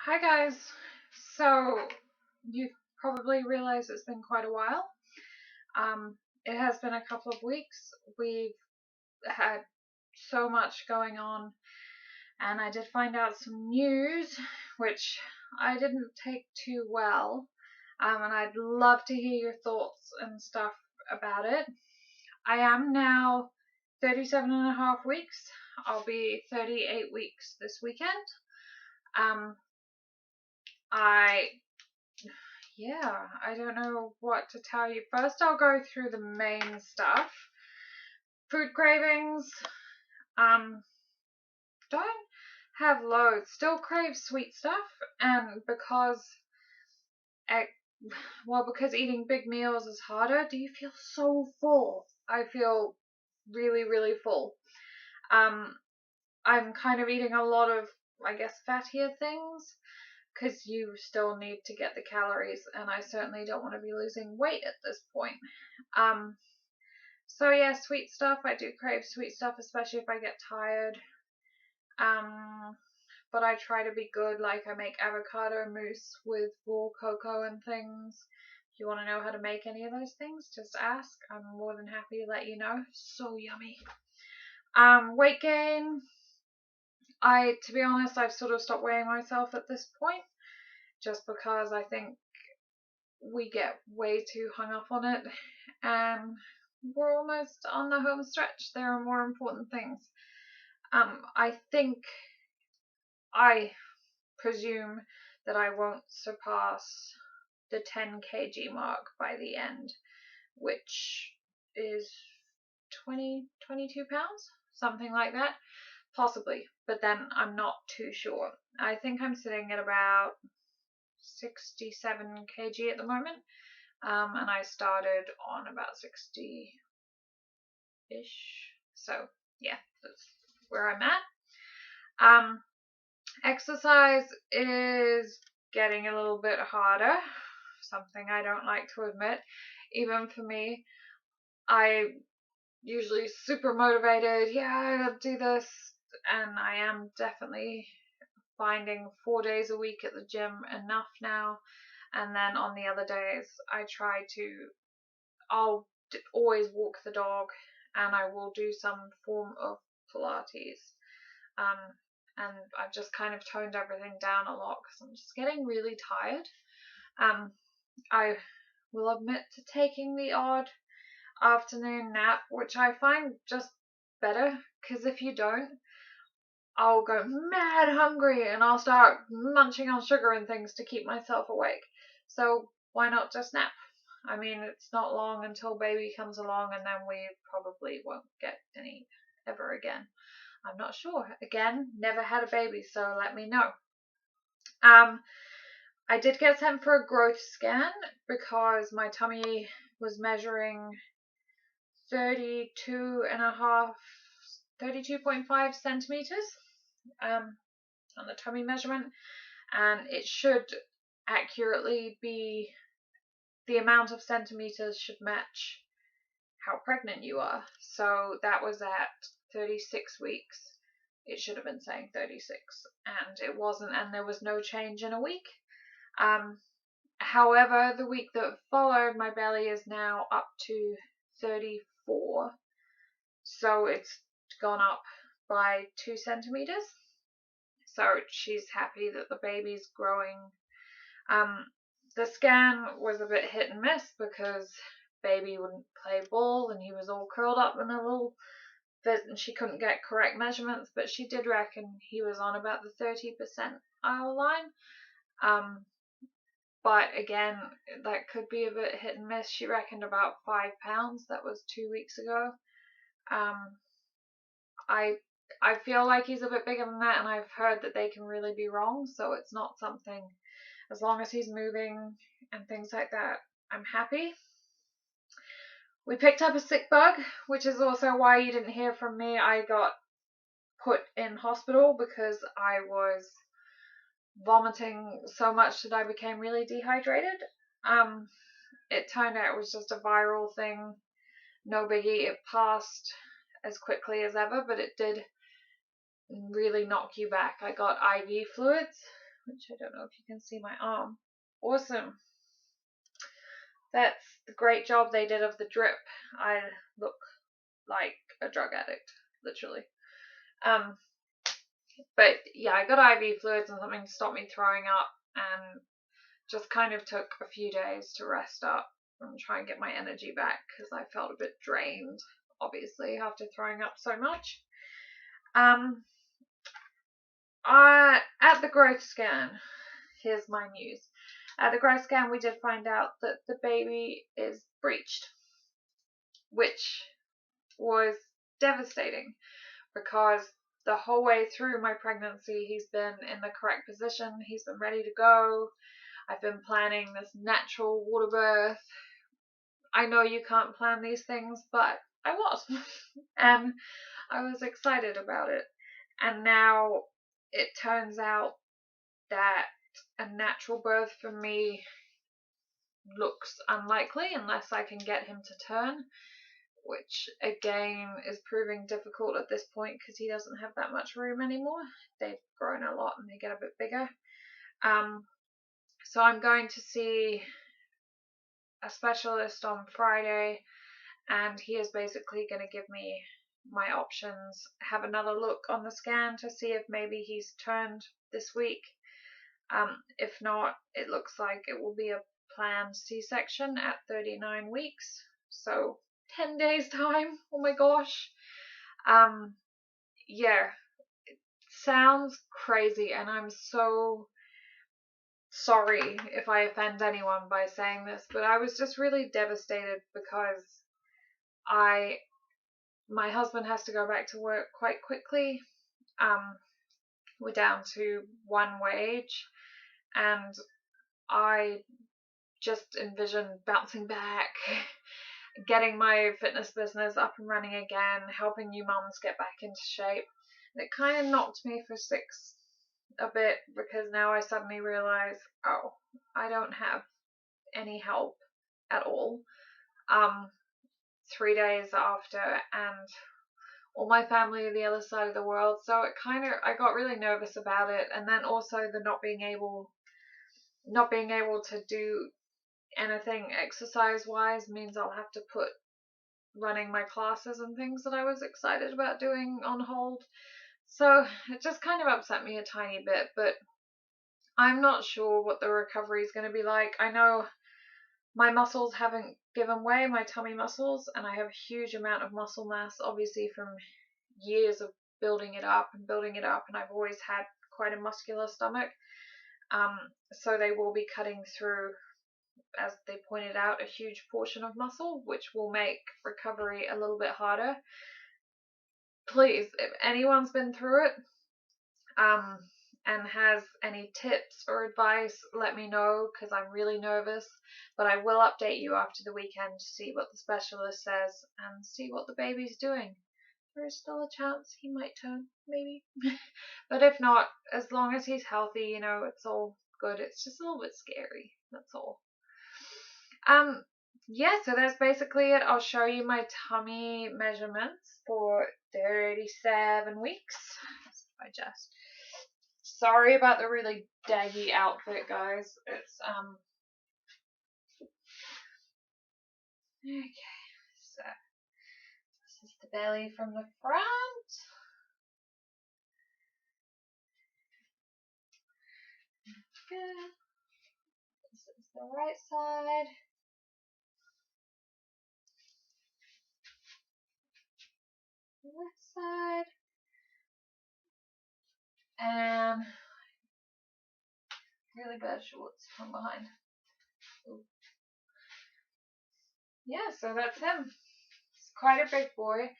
Hi guys. So you probably realize it's been quite a while. It has been a couple of weeks. We've had so much going on, and I did find out some news which I didn't take too well. And I'd love to hear your thoughts and stuff about it. I am now 37 and a half weeks. I'll be 38 weeks this weekend. Um, I I don't know what to tell you. First, I'll go through the main stuff. Food cravings. Um, don't have loads. Still crave sweet stuff, and eh, because eating big meals is harder. Do you feel so full? I feel really, really full. Um, I'm kind of eating a lot of, I guess, fattier things because you still need to get the calories, and I certainly don't want to be losing weight at this point. Um, so yeah, sweet stuff. I do crave sweet stuff, especially if I get tired. Um, but I try to be good. Like I make avocado mousse with raw cocoa and things. If you want to know how to make any of those things, just ask. I'm more than happy to let you know. So yummy. Weight gain. To be honest, I've sort of stopped weighing myself at this point, just because I think we get way too hung up on it, and we're almost on the home stretch. There are more important things. I presume that I won't surpass the 10 kg mark by the end, which is 22 pounds, something like that, possibly, but then I'm not too sure. I think I'm sitting at about 67 kg at the moment, and I started on about 60-ish, so yeah, that's where I'm at. Exercise is getting a little bit harder, something I don't like to admit. Even for me, I usually super motivated, yeah, I gotta do this, and I am definitely finding 4 days a week at the gym enough now. And then on the other days, I'll always walk the dog, and I will do some form of Pilates. Um, and I've just kind of toned everything down a lot because I'm just getting really tired. I will admit to taking the odd afternoon nap, which I find just better, because if you don't, I'll go mad hungry and I'll start munching on sugar and things to keep myself awake. So why not just nap? I mean, it's not long until baby comes along, and then we probably won't get any ever again. I'm not sure. Again, never had a baby, so let me know. I did get sent for a growth scan because my tummy was measuring 32.5 centimeters on the tummy measurement, and it should accurately be, the amount of centimeters should match how pregnant you are. So that was at 36 weeks. It should have been saying 36, and it wasn't, and there was no change in a week. However, the week that followed, my belly is now up to 34, so it's gone up by 2 centimeters. So she's happy that the baby's growing. The scan was a bit hit and miss because baby wouldn't play ball and he was all curled up in a little bit, and she couldn't get correct measurements, but she did reckon he was on about the 30% aisle line. But again, that could be a bit hit and miss. She reckoned about 5 pounds. That was 2 weeks ago. I I feel like he's a bit bigger than that, and I've heard that they can really be wrong. So it's not something. As long as he's moving and things like that, I'm happy. We picked up a sick bug, which is also why you didn't hear from me. I got put in hospital because I was vomiting so much that I became really dehydrated. It turned out it was just a viral thing. No biggie. It passed as quickly as ever, but it did really knock you back. I got IV fluids, which I don't know if you can see my arm. Awesome. That's the great job they did of the drip. I look like a drug addict, literally. But yeah, I got IV fluids and something to stop me throwing up, and just kind of took a few days to rest up and try and get my energy back because I felt a bit drained, obviously, after throwing up so much. At the growth scan, here's my news. At the growth scan, we did find out that the baby is breached, which was devastating because the whole way through my pregnancy, he's been in the correct position. He's been ready to go. I've been planning this natural water birth. I know you can't plan these things, but I was. And I was excited about it. And now it turns out that a natural birth for me looks unlikely unless I can get him to turn, which again is proving difficult at this point because he doesn't have that much room anymore. They've grown a lot and they get a bit bigger. So I'm going to see a specialist on Friday, and he is basically going to give me my options, have another look on the scan to see if maybe he's turned this week. If not, it looks like it will be a planned C-section at 39 weeks, so 10 days time. Oh my gosh. Yeah, it sounds crazy, and I'm so sorry if I offend anyone by saying this, but I was just really devastated because my husband has to go back to work quite quickly. We're down to one wage, and I just envision bouncing back, getting my fitness business up and running again, helping new mums get back into shape. And it kind of knocked me for six a bit because now I suddenly realize, oh, I don't have any help at all. 3 days after, and all my family are the other side of the world, so I got really nervous about it. And then also the not being able to do anything exercise wise means I'll have to put running my classes and things that I was excited about doing on hold. So it just kind of upset me a tiny bit, but I'm not sure what the recovery is going to be like. I know my muscles haven't given way, my tummy muscles, and I have a huge amount of muscle mass, obviously from years of building it up, and I've always had quite a muscular stomach. So they will be cutting through, as they pointed out, a huge portion of muscle, which will make recovery a little bit harder. Please, if anyone's been through it, and has any tips or advice, let me know because I'm really nervous. But I will update you after the weekend to see what the specialist says and see what the baby's doing. There is still a chance he might turn, maybe. But if not, as long as he's healthy, it's all good. It's just a little bit scary, that's all. Yeah, so that's basically it. I'll show you my tummy measurements for 37 weeks. Sorry about the really daggy outfit, guys. It's okay, so this is the belly from the front. Good. This is the right side. Left side. And really bad shorts from behind. Ooh. Yeah, so that's him. It's quite a big boy.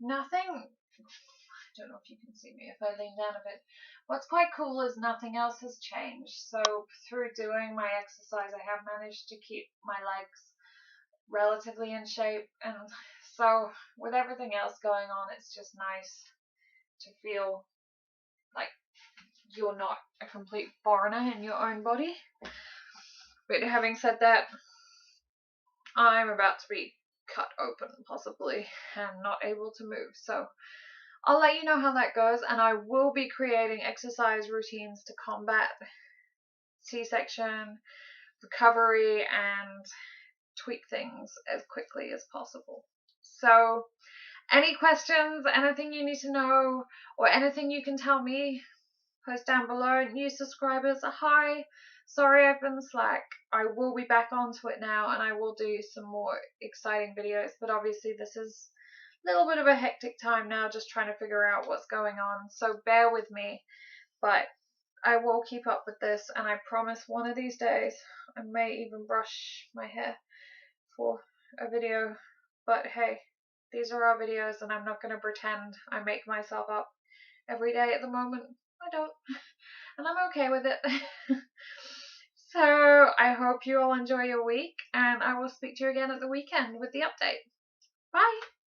Nothing, I don't know if you can see me if I lean down a bit. What's quite cool is nothing else has changed. So through doing my exercise, I have managed to keep my legs relatively in shape. And so with everything else going on, it's just nice to feel like you're not a complete foreigner in your own body. But having said that, I'm about to be cut open, possibly, and not able to move. So I'll let you know how that goes, and I will be creating exercise routines to combat C-section recovery and tweak things as quickly as possible. So any questions, anything you need to know, or anything you can tell me, post down below. New subscribers, hi, sorry I've been slack. I will be back onto it now, and I will do some more exciting videos, but obviously this is a little bit of a hectic time now, just trying to figure out what's going on, so bear with me. But I will keep up with this, and I promise one of these days I may even brush my hair for a video. But hey, these are our videos, and I'm not going to pretend I make myself up every day at the moment. I don't. And I'm okay with it. So I hope you all enjoy your week, and I will speak to you again at the weekend with the update. Bye!